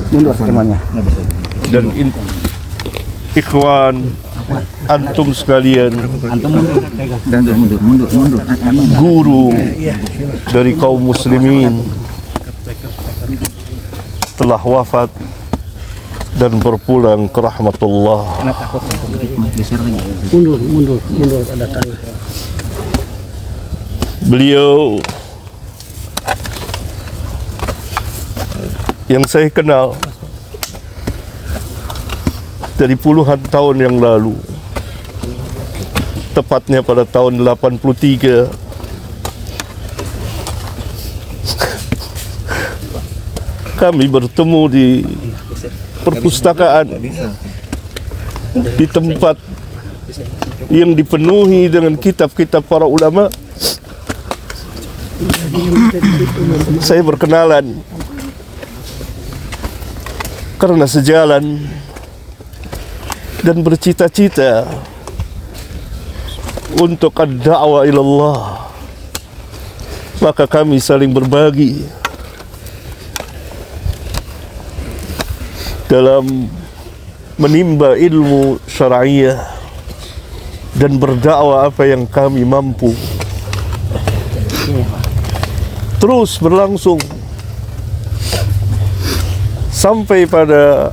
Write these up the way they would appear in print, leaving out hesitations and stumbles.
Mundur semuanya. Dan ikhwan antum sekalian, guru dari kaum muslimin telah wafat dan berpulang ke rahmatullah. Mundur ada tali. Beliau yang saya kenal dari puluhan tahun yang lalu, tepatnya pada tahun 83, kami bertemu di perpustakaan, di tempat yang dipenuhi dengan kitab-kitab para ulama. Saya berkenalan karena sejalan dan bercita-cita untuk ad-da'wah ilallah, maka kami saling berbagi dalam menimba ilmu syar'iyah dan berdakwah apa yang kami mampu. Terus berlangsung sampai pada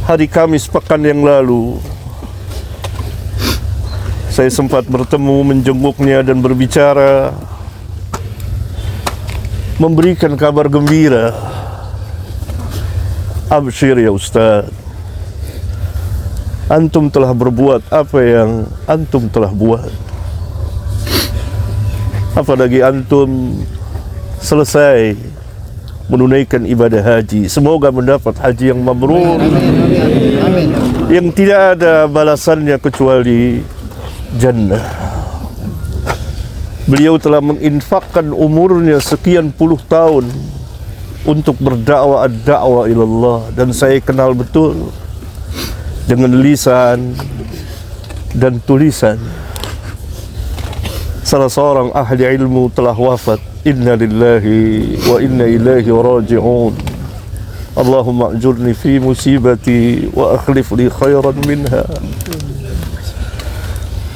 hari Kamis pekan yang lalu, saya sempat bertemu, menjenguknya dan berbicara, memberikan kabar gembira. Absyir ya Ustaz, antum telah berbuat apa yang antum telah buat. Apalagi antum selesai menunaikan ibadah haji. Semoga mendapat haji yang mabrur, yang tidak ada balasannya kecuali jannah. Beliau telah menginfakkan umurnya sekian puluh tahun untuk berdakwah ad-da'wah ilallah, dan saya kenal betul dengan lisan dan tulisan. Salah seorang ahli ilmu telah wafat. Inna lillahi wa inna ilaihi raji'un. Allahumma ajurni fi musibati wa akhlif li khairan minha.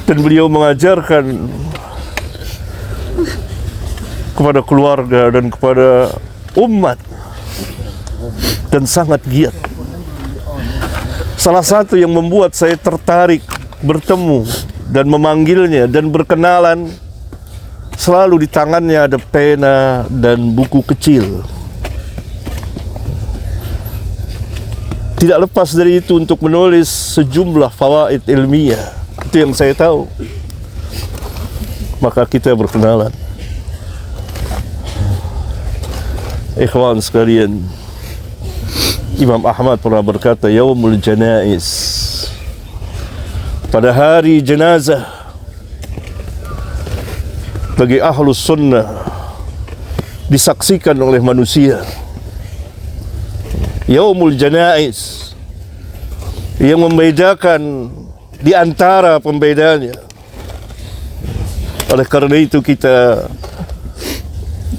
Dan beliau mengajarkan kepada keluarga dan kepada umat, dan sangat giat. Salah satu yang membuat saya tertarik bertemu dan memanggilnya dan berkenalan, selalu di tangannya ada pena dan buku kecil. Tidak lepas dari itu untuk menulis sejumlah fawaid ilmiah. Itu yang saya tahu. Maka kita berkenalan. Ikhwan sekalian, Imam Ahmad pernah berkata, Yaumul Janaiz, pada hari jenazah bagi ahlus sunnah disaksikan oleh manusia. Yaumul Janaiz yang membedakan di antara pembedanya. Oleh karena itu kita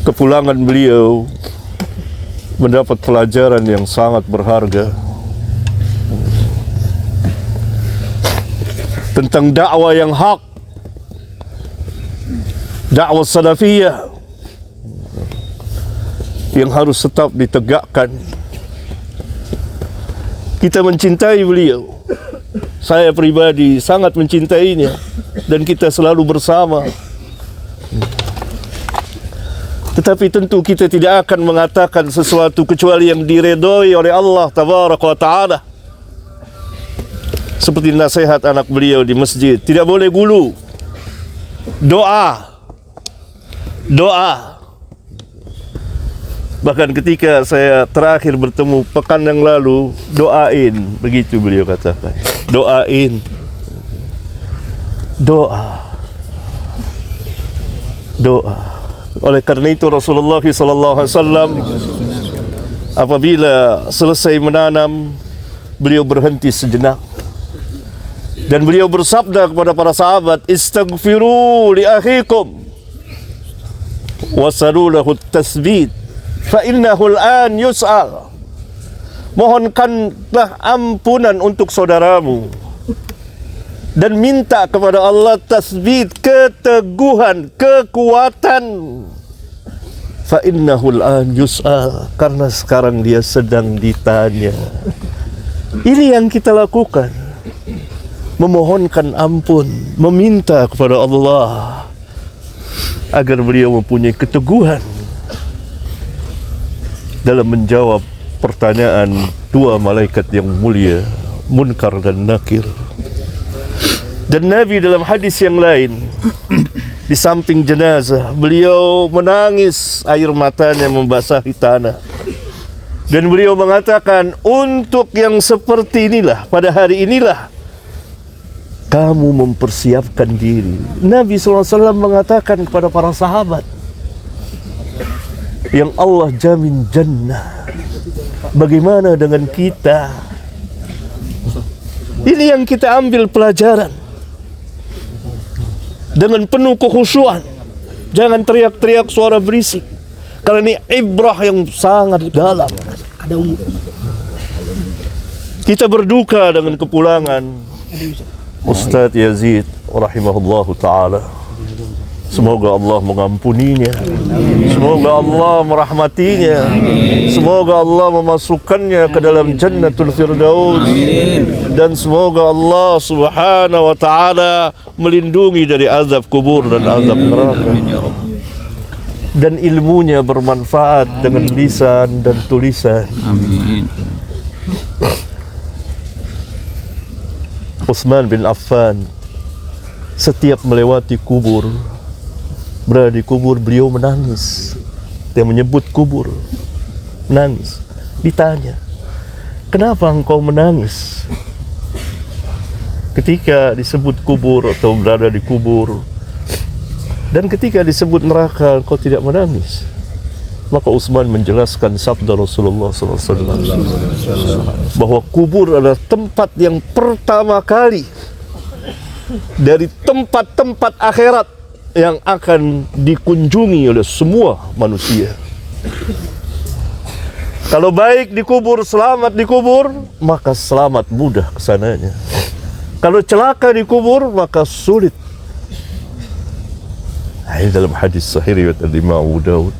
kepulangan beliau mendapat pelajaran yang sangat berharga tentang dakwah yang hak, dakwah salafiyah yang harus tetap ditegakkan. Kita mencintai beliau, saya pribadi sangat mencintainya, dan kita selalu bersama. Tetapi tentu kita tidak akan mengatakan sesuatu kecuali yang diredoi oleh Allah Tabaraka wa Ta'ala. Seperti nasihat anak beliau di masjid, tidak boleh gulu. Doa. Bahkan ketika saya terakhir bertemu pekan yang lalu, doain, begitu beliau katakan. Doain. Doa. Oleh karena itu Rasulullah SAW apabila selesai menanam, beliau berhenti sejenak dan beliau bersabda kepada para sahabat, istaghfiru li akhikum wasalu lahu tasbit fa innahu al-an yus'al. Mohonkanlah ampunan untuk saudaramu dan minta kepada Allah tasbit, keteguhan, kekuatan. Fa innahu al-an yus'al, karena sekarang dia sedang ditanya. Ini yang kita lakukan, memohonkan ampun, meminta kepada Allah agar beliau mempunyai keteguhan dalam menjawab pertanyaan dua malaikat yang mulia, Munkar dan Nakir. Dan Nabi dalam hadis yang lain, di samping jenazah, beliau menangis, air matanya membasahi tanah. Dan beliau mengatakan, untuk yang seperti inilah, pada hari inilah kamu mempersiapkan diri. Nabi SAW mengatakan kepada para sahabat, yang Allah jamin jannah, bagaimana dengan kita? Ini yang kita ambil pelajaran. Dengan penuh kekhusyuan, jangan teriak-teriak suara berisik, karena ini ibrah yang sangat dalam. Kita berduka dengan kepulangan Ustadz Yazid rahimahullahu ta'ala. Semoga Allah mengampuninya, semoga Allah merahmatinya, semoga Allah memasukkannya ke dalam Jannatul Firdaus, dan semoga Allah subhanahu wa ta'ala melindungi dari azab kubur dan azab neraka, dan ilmunya bermanfaat dengan lisan dan tulisan. Amin. Utsman bin Affan setiap melewati kubur, berada di kubur, beliau menangis. Dia menyebut kubur, menangis. Ditanya, kenapa engkau menangis ketika disebut kubur atau berada di kubur, dan ketika disebut neraka engkau tidak menangis? Maka Utsman menjelaskan sabda Rasulullah SAW bahwa kubur adalah tempat yang pertama kali dari tempat-tempat akhirat yang akan dikunjungi oleh semua manusia. Kalau baik di kubur, selamat di kubur, maka selamat mudah kesananya. Kalau celaka di kubur, maka sulit. Ini dalam hadis sahih riwayat Imam Abu Daud.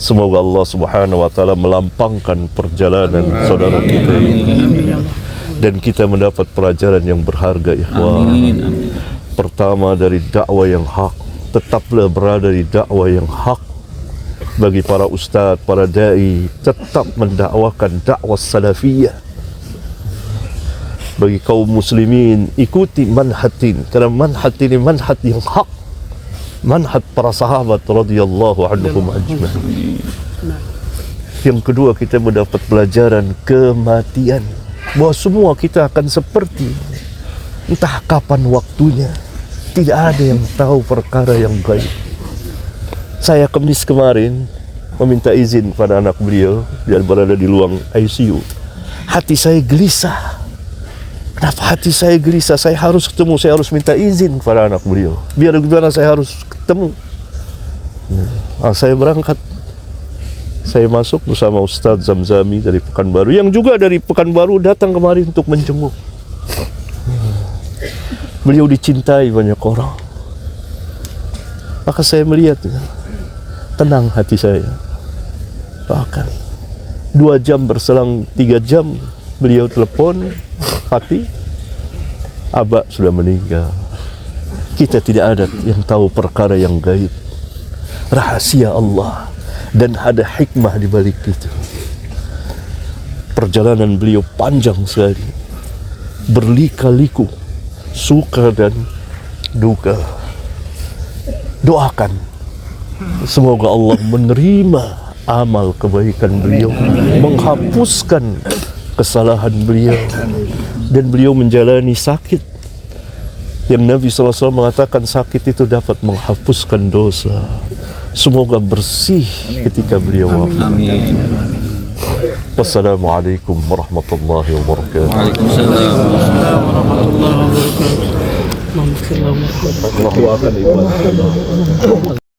Semoga Allah subhanahu wa ta'ala melampangkan perjalanan saudara kita ini, dan kita mendapat pelajaran yang berharga, ikhwan. Pertama, dari dakwah yang hak, tetaplah berada di dakwah yang hak. Bagi para ustaz, para da'i, tetap mendakwakan dakwah salafiyah. Bagi kaum muslimin, ikuti manhatin, karena manhat ini manhat yang hak, manhat para sahabat radhiyallahu anhum ajma'in. Yang kedua, kita mendapat pelajaran kematian, bahwa semua kita akan seperti ini. Entah kapan waktunya, tidak ada yang tahu perkara yang gaib. Saya Kamis kemarin meminta izin pada anak beliau, dia berada di ruang ICU. Hati saya gelisah. Kenapa hati saya gelisah? Saya harus ketemu, saya harus minta izin kepada anak beliau. Biar bagaimana saya harus ketemu. Saya berangkat. Saya masuk bersama Ustadz Zamzami dari Pekanbaru, yang juga dari Pekanbaru datang kemari untuk menjenguk. Beliau dicintai banyak orang. Maka saya melihat, tenang hati saya. Bahkan 2 jam berselang 3 jam, beliau telepon, Fatih, Abah sudah meninggal. Kita tidak ada yang tahu perkara yang gaib, rahasia Allah, dan ada hikmah di balik itu. Perjalanan beliau panjang sekali, berlika-liku, suka dan duka. Doakan semoga Allah menerima amal kebaikan beliau, menghapuskan kesalahan beliau, dan beliau menjalani sakit yang Nabi SAW mengatakan sakit itu dapat menghapuskan dosa. Semoga bersih ketika beliau wafat. Amin. Wassalamualaikum warahmatullahi wabarakatuh. Waalaikumsalam. Allahumma salli ala Muhammad. Allah akan ibadah.